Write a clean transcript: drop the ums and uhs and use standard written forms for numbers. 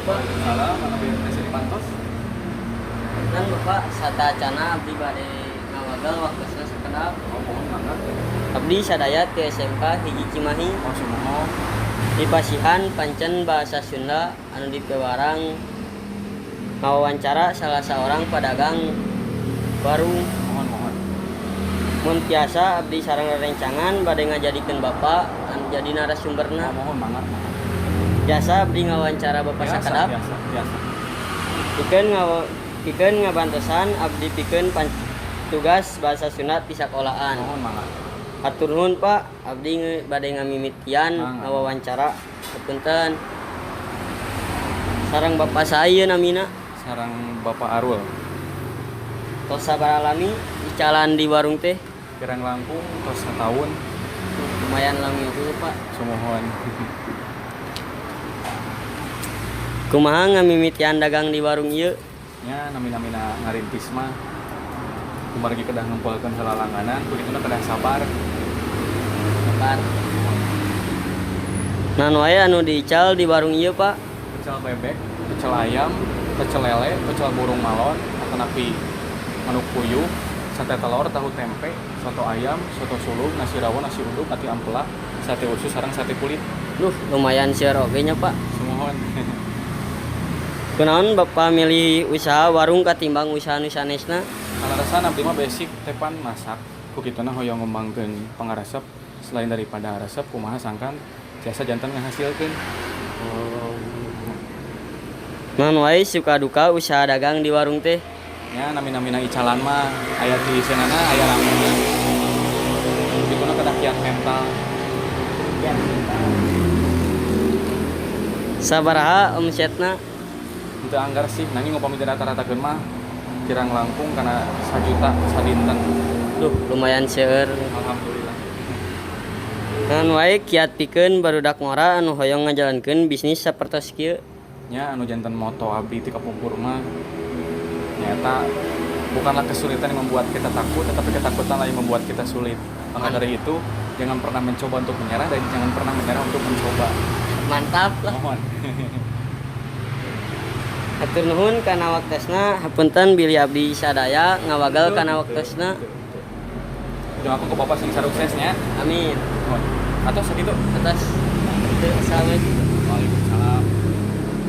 Pak. Salah, mana BMTC di Pantos? Dan Bapak satacana abdi bade ngawagal waktuna sakedap. Oh, mohon banget. Abdi sadaya ti SMK hiji Cimahi. Oh, sumoho. Di Pasihan pancen bahasa Sunda anu dipewarang ngawawancara salah seorang pedagang warung. Mohon. Mun tiasa abdi sareng rerencangan bade ngajadikeun Bapak anu jadi narasumberna. Oh, mohon banget. Jasa abdi ngawawancara Bapak sakedap. Biasa. Pikeun ngabantosan abdi pikeun tugas bahasa Sunda ti sakolahan. Mohon banget. Hatur nuhun Pak, abdi bade ngamimitian ngawawancara. Punten. Sareng Bapak saeun namina. Sarang Bapak Arul. Tos sabaraha lami dicalan di warung teh. Kirang langkung tos setahun. Lumayan lami itu Pak. Sumohon. Kumaha ngamimitian dagang di warung ieu? Nya nami-namina ngarintis mah kumargi kedah ngumpulkeun heula langganan begituna kedah sabar. Sabar. Naon wae anu diical di warung ieu Pak? Pecel bebek, pecel ayam, pecel lele, pecel burung malon, atau napi manuk puyuh, sate telur, tahu tempe, soto ayam, soto sulung, nasi rawon, nasi uduk, ati ampela, sate usus, sareng sate kulit. Duh, lumayan seueur oge nya Pak. Sumohon. Kunaon Bapak milih usaha warung katimbang usaha nu sanesna? Kana rasa abdi mah basic tepan masak. Ku kituna hoyong ngembangkeun pangaresep selain daripada resep kumaha sangkan biasa jantan ngahasilkeun. Naon wae suka duka usaha dagang di warung teh? Nya nami-namina icalan mah aya di senana aya ramena. Kituna kedah kiat mental. Sabaraha omsetna? Itu anggar sih, nanging upami rata-ratakeun mah kirang langkung kana 1 juta sadinten. Duh, lumayan seueur. Alhamdulillah. Naon wae kiat pikeun barudak ngora anu hoyong ngajalankeun bisnis sapertos kieu? Nya anu janten moto abdi ti kapungkur mah nyata bukanlah kesulitan yang membuat kita takut, tetapi ketakutan yang membuat kita sulit. Maka dari itu, jangan pernah mencoba untuk menyerah dan jangan pernah menyerah untuk mencoba. Mantap lah. Mohon. Hatur nuhun kana waktosna, hapunten bilih abdi sadaya ngawagal kana waktosna. Doa aku ke Bapak sing suksesnya. Amin. Mohon. Atau segitu. Atas. Assalamualaikum.